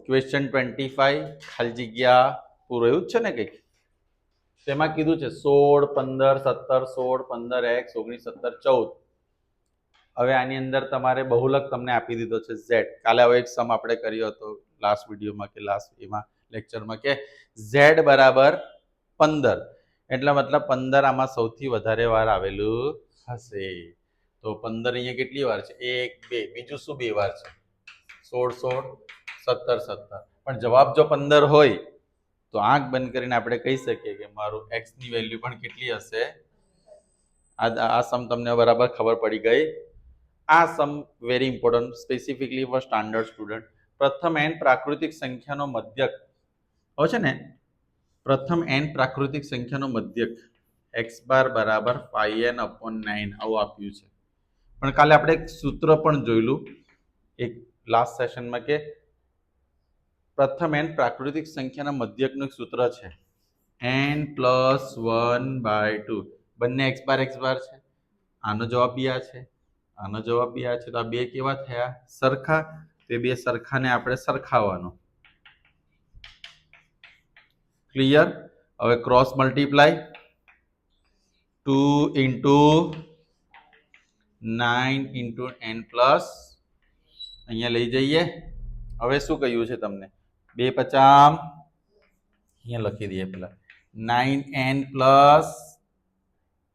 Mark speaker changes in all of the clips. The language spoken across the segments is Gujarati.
Speaker 1: ક્વેશ્ચન 25 ખાલી જગ્યા પૂરો એવું જ છે ને કંઈક તેમાં કીધું છે 16 15 17 16 15 x 19 17 14 હવે આની અંદર તમારે બહુલક તમને આપી દીધો છે z કાલે હવે એક સમ આપણે કર્યો હતો લાસ્ટ વિડીયોમાં કે લાસ્ટ એમાં લેક્ચરમાં કે z બરાબર 15 એટલે મતલબ 15 આમાં સૌથી વધારે વાર આવેલું હશે તો 15 અહીંયા કેટલી વાર છે 1 2 બીજું શું બે વાર છે 16 16 17 17 પણ જવાબ જો 15 હોય તો આંખ બંધ કરીને આપણે કહી શકીએ કે મારું x ની વેલ્યુ પણ કેટલી હશે આ સમ તમને બરાબર ખબર પડી ગઈ આ some very important specifically for standard student પ્રથમ n પ્રાકૃતિક સંખ્યાનો મધ્યક હોય છે ને પ્રથમ n પ્રાકૃતિક સંખ્યાનો મધ્યક x બાર બરાબર 5n/9 આવું આપ્યું છે પણ કાલે આપણે એક સૂત્ર પણ જોયેલું એક લાસ્ટ સેશનમાં કે પ્રથમ n પ્રાકૃતિક સંખ્યાના મધ્યકનું એક સૂત્ર છે n + 1/2 બંને x બાર છે આનો જવાબ બી આ છે આનો જવાબ બી આ છે તો આ બે કેવા થયા સરખા તે બે સરખાને આપણે સરખાવવાનો ક્લિયર હવે ક્રોસ મલ્ટીપ્લાય 2 × 9 × n પ્લસ અહીંયા લઈ જઈએ હવે શું કહ્યું છે તમને 2 × 50 અહીંયા લખી દઈએ પેલા 9n +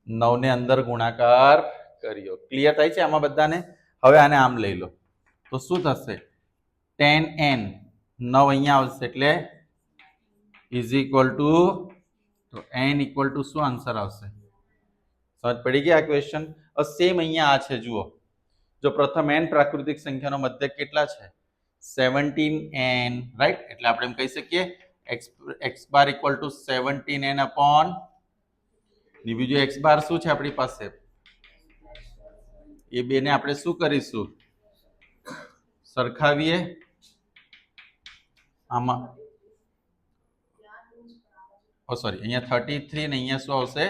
Speaker 1: 9 ને અંદર ગુણાકાર કર્યો ક્લિયર થાય છે આમાં બધાને હવે આને આમ લઈ લો તો શું થશે 10n 9 અહીંયા આવશે એટલે = તો n = શું આન્સર આવશે સમજ પડી ગઈ આ ક્વેશ્ચન સેમ અહીંયા આ છે જુઓ જો પ્રથમ n પ્રાકૃતિક સંખ્યાનો મધ્યક કેટલા છે 17n રાઈટ એટલે આપણે એમ કહી શકીએ x બાર = 17n upon ની બીજું x બાર શું છે આપણી પાસે એ બે ને આપણે શું કરીશું સરખાવીએ આમાં સોરી અહીંયા 33 ને અહીંયા શું આવશે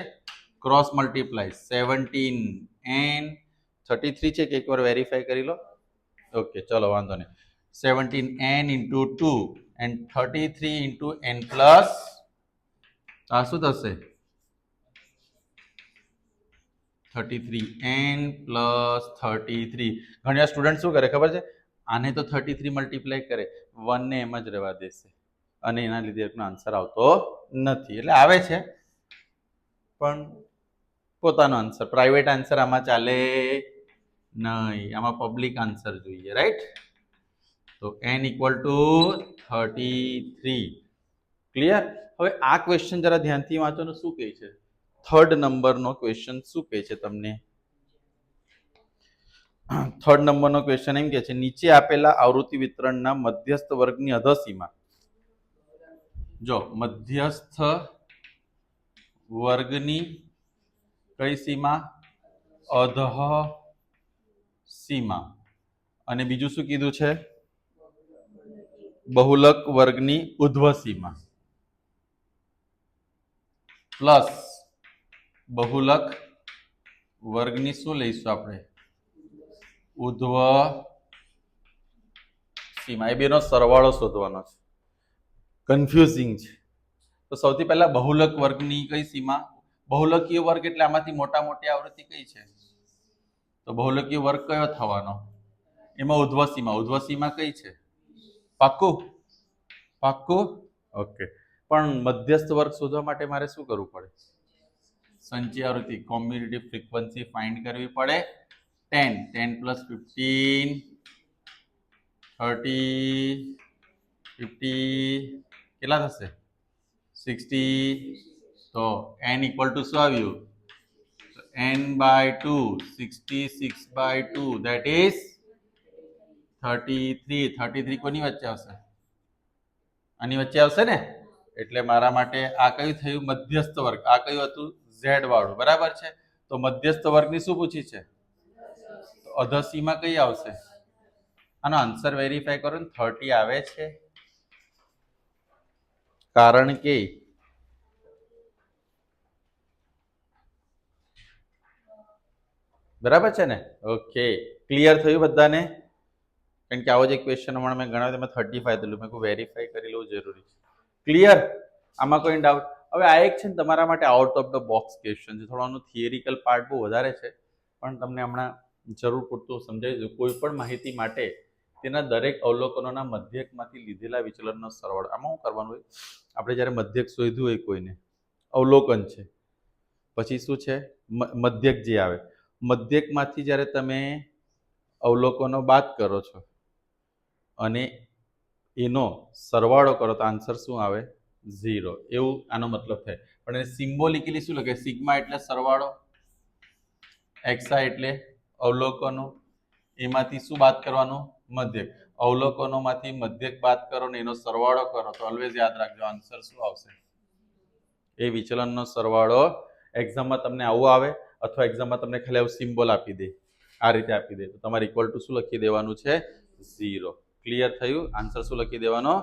Speaker 1: ક્રોસ મલ્ટીપ્લાય 17n 33 છે કે એકવાર વેરીફાઈ કરી લો ઓકે ચલો વાંધો નહીં 17n × 2 and 33 × n પ્લસ આ શું થશે 33n + 33 ઘણા સ્ટુડન્ટ શું કરે ખબર છે આને તો 33 મલ્ટીપ્લાય કરે 1 ને એમ જ રહેવા દેશે અને એના લીધે એનો આન્સર આવતો નથી એટલે આવે છે પણ પોતાનો આન્સર પ્રાઇવેટ આન્સર આમાં ચાલે નહીં આમાં પબ્લિક આન્સર જોઈએ રાઈટ તો n = 33 ક્લિયર હવે આ ક્વેશ્ચન જરા ધ્યાનથી વાંચો ને શું કહે છે થર્ડ નંબરનો ક્વેશ્ચન શું કહે છે તમને થર્ડ નંબરનો ક્વેશ્ચન એમ કહે છે નીચે આપેલા આવૃત્તિ વિતરણના મધ્યસ્થ વર્ગની અધસીમા જો મધ્યસ્થ વર્ગની કઈ સીમા અધઃ સીમા અને બીજું શું કીધું છે બહુલક વર્ગની ઉર્ધ્વ સીમા પ્લસ બહુલક વર્ગની શું લઈશું આપણે ઉર્ધ્વ સીમા એ બેનો સરવાળો શોધવાનો છે કન્ફ્યુઝિંગ છે તો સૌથી પહેલા બહુલક વર્ગની કઈ સીમા બહુલકીય વર્ગ એટલે આમાંથી મોટા મોટી આવૃત્તિ કઈ છે તો બહુલકીય વર્ગ કયો થવાનો એમાં ઉર્ધ્વ સીમા કઈ છે પાક્કું પાક્કું ઓકે પણ મધ્યસ્થ વર્ગ શોધવા માટે મારે શું કરવું પડે સંચય આવૃત્તિ કોમ્યુટેટિવ ફ્રીક્વન્સી ફાઇન્ડ કરવી પડે 10 + 15 30 50 કેટલા થશે 60 તો n = શું આવ્યું n/2 66/2 that is 33 કોની વચ્ચે આવશે આની વચ્ચે આવશે ને એટલે મારા માટે આ કયું થયું મધ્યસ્થ વર્ગ આ કયું હતું z વાળું બરાબર છે તો મધ્યસ્થ વર્ગની શું પૂછી છે અધસીમા કઈ આવશે આનો આન્સર વેરીફાઈ કરો ને 30 આવે છે કારણ કે બરાબર છે ને ઓકે ક્લિયર થયું બધાને કારણ કે આવો જ એક ક્વેશ્ચન હમણાં મેં ગણાવ્યો મેં 35 થયેલું મેં કોઈ વેરીફાઈ કરી લેવું જરૂરી છે. ક્લિયર? આમાં કોઈ ડાઉટ? હવે આ એક છે ને તમારા માટે out of the box question છે, થોડો થિયરિકલ પાર્ટ બહુ વધારે છે, પણ તમને હમણાં જરૂર પૂરતું સમજાવી દઉં. કોઈ પણ માહિતી માટે તેના દરેક અવલોકનોના મધ્યકમાંથી લીધેલા વિચલનનો સરવાળો. આમાં શું કરવાનું હોય? આપણે જ્યારે મધ્યક શોધ્યું હોય કોઈને, અવલોકન છે, પછી શું છે મધ્યક જે આવે, મધ્યકમાંથી જ્યારે તમે અવલોકનો બાદ કરો છો અને એનો સરવાળો કરો તો આન્સર શું આવે? 0. એવું આનો મતલબ થાય. પણ એને સિમ્બોલિકલી શું લખે? સિગ્મા એટલે સરવાળો, એક્સઆઈ એટલે અવલોકનો, એમાંથી શું બાદ કરવાનું? મધ્યક. અવલોકનોમાંથી મધ્યક બાદ કરો ને એનો સરવાળો કરો તો ઓલવેઝ યાદ રાખજો આન્સર શું આવશે? એ વિચલનનો સરવાળો. એક્ઝામમાં તમને આવું આવે અથવા એક્ઝામમાં તમને ખાલી આવું સિમ્બોલ આપી દે, આ રીતે આપી દે, તો તમારે ઇક્વલ ટુ શું લખી દેવાનું છે? 0. ક્લિયર થયું? આન્સર શું લખી દેવાનો?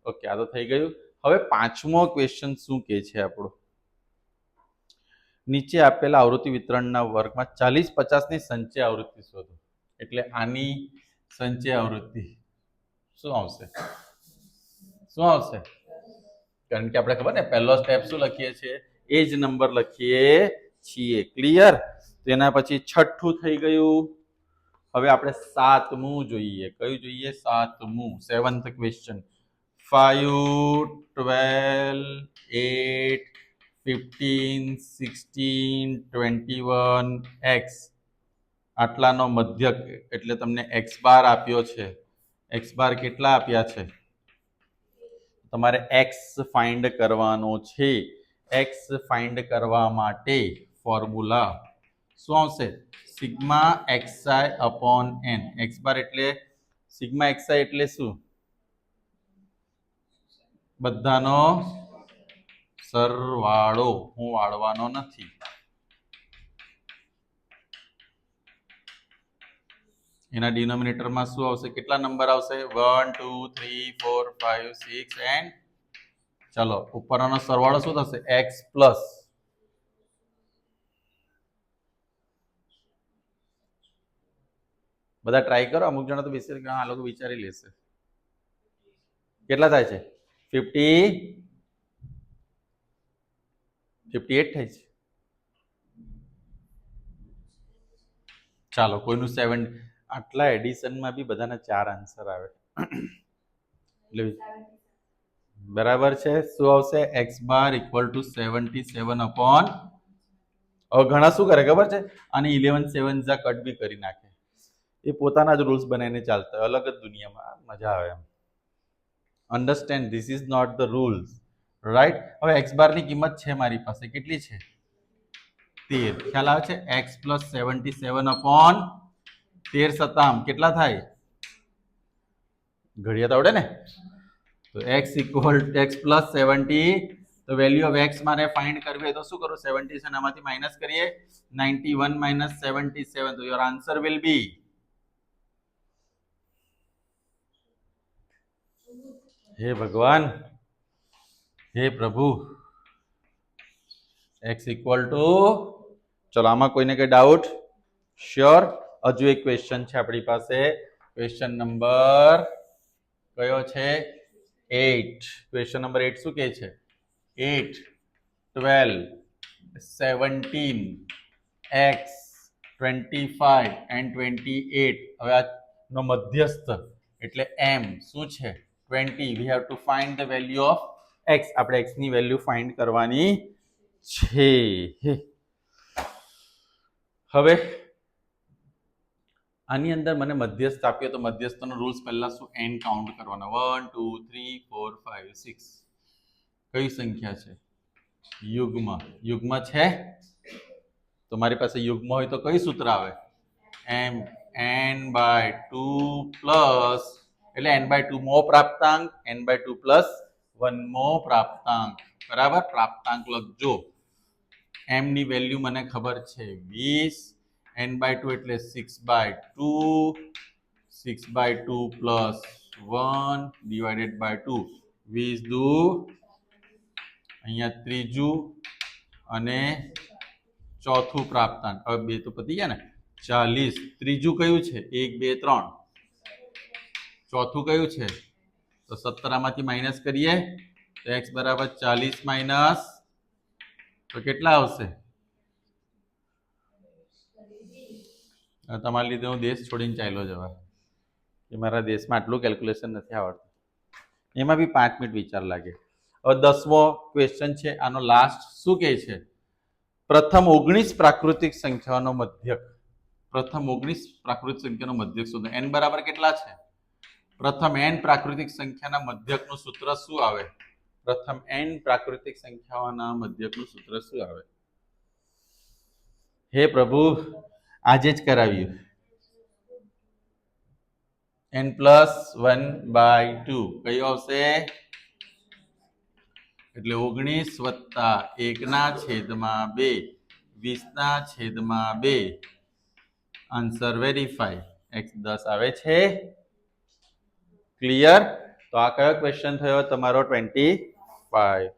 Speaker 1: ઓકે, આ તો થઈ ગયું. હવે પાંચમો ક્વેશ્ચન શું કે છે આપણો? નીચે આપેલા આવૃત્તિ વિતરણના વર્ગમાં 40-50 ની સંચય આવૃત્તિ શોધો. એટલે આની સંચય આવૃત્તિ શું આવશે? શું આવશે? કારણ કે આપણે ખબર ને પહેલો સ્ટેપ શું લખીએ છીએ? એ જ નંબર લખીએ છીએ. ક્લિયર? તેના પછી છઠ્ઠું થઈ ગયું. હવે આપણે સાતમું જોઈએ. કયું જોઈએ? સાતમું, 7th ક્વેશ્ચન. 5, 12, 8, 15, 16, 21 x આટલાનો મધ્યક એટલે તમને x બાર આપ્યો છે. x બાર કેટલા આપ્યા છે? તમારે x ફાઇન્ડ કરવાનો છે. x ફાઇન્ડ કરવા માટે ફોર્મ્યુલા શું આવશે? Sigma xi upon n. x બાર એટલે સિગ્મા xi એટલે શું? બધાનો સરવાળો. હું વાળવાનો નથી. એના ડિનોમિનેટરમાં શું આવશે? કેટલા નંબર આવશે? 1, 2, 3, 4, 5, 6 એન્ડ ચલો ઉપરનો સરવાળો શું થશે? x પ્લસ બધા ટ્રાય કરો. અમુક જણા તો વિચારી આ લોકો વિચારી લેશે. કેટલા થાય છે? 58 થાય છે. ચાલો કોઈનું 7. આટલા એડિશનમાં બી બધાના 4 આન્સર આવે. એટલે બરાબર છે. શું આવશે? x bar equal to 77 upon. હવે ઘણા શું કરે ખબર છે? અને 11 7 જા કટ બી કરી નાખે. એ પોતાના જ રૂલ્સ બનાવીને ચાલતા હોય, અલગ જ દુનિયામાં. મજા આવે એમ. Understand, this is not the rules, right? હવે x બાર ની કિંમત છે મારી પાસે, કેટલી છે? 13. ખ્યાલ આવે છે? x પ્લસ 77 અપોન 13 સતામ કેટલા થાય? ઘડિયા તો આવડે ને? તો x ઇક્વલ x પ્લસ 70. તો વેલ્યુ ઓફ x મારે ફાઇન્ડ કરવી હોય તો શું કરું? 77 આમાંથી માઇનસ કરીએ. 91 minus 77. તો યોર આન્સર વિલ બી હે ભગવાન, હે પ્રભુ, x ઇક્વલ ટુ. ચલો આમાં કોઈને કઈ ડાઉટ? શ્યોર? હજુ એક ક્વેશ્ચન છે આપણી પાસે. ક્વેશ્ચન નંબર કયો છે? 8. ક્વેશ્ચન નંબર 8 શું કહે છે? 8, 12, 17, x, 25 and 28. હવે આનો મધ્યસ્થ એટલે m શું છે? 20. we have to find the value of x. આપણે x ની વેલ્યુ ફાઇન્ડ કરવાની છે. હવે આની અંદર મને મધ્યસ્થ આપ્યો તો મધ્યસ્થનો રૂલ્સ પહેલા શું? n કાઉન્ટ કરવાના. 1, 2, 3, 4, 5, 6. કઈ સંખ્યા છે? યુગ્મ. યુગ્મ છે તો મારી પાસે યુગ્મ હોય તો કઈ સૂત્ર આવે? m n/2 પ્લસ એટલે n/2 મો પ્રાપ્તાંક, n/2 પ્લસ 1 મો પ્રાપ્તાંક. બરાબર? પ્રાપ્તાંક લખજો. m ની વેલ્યુ મને ખબર છે 20. n/2 એટલે 6/2. 6/2 પ્લસ 1 ડિવાઇડેડ બાય 2. 20 દુ અહીંયા ત્રીજું અને ચોથું પ્રાપ્તાંક. હવે બે તો પતી ગયા ને? 40. ત્રીજું કયું છે? 1, 2, 3. ચોથું કયું છે? તો 17 આમાંથી માઇનસ કરીએ તો x બરાબર 40 માઇનસ તો કેટલા આવશે? તમારા લીધે હું દેશ છોડીને ચાલ્યો જવા કે મારા દેશમાં આટલું કેલ્ક્યુલેશન નથી આવડતું. એમાં બી 5 મિનિટ વિચાર લાગે. હવે 10મો ક્વેશ્ચન છે, આનો લાસ્ટ. શું કહે છે? પ્રથમ 19 પ્રાકૃતિક સંખ્યાઓનો મધ્યક. પ્રથમ 19 પ્રાકૃતિક સંખ્યાનો મધ્યક શોધો. n બરાબર કેટલા છે? પ્રથમ n પ્રાકૃતિક સંખ્યાના મધ્યકનું સૂત્ર શું આવે? પ્રથમ n પ્રાકૃતિક સંખ્યાઓના મધ્યકનું સૂત્ર શું આવે? હે પ્રભુ, આજે જ કરાવ્યું. n+1/2 કયું આવશે? એટલે 19 વત્તા 1/2 20/2. Answer verify. x 10 આવે છે. ક્લિયર? તો આ કયો ક્વેશ્ચન થયો તમારો? 25.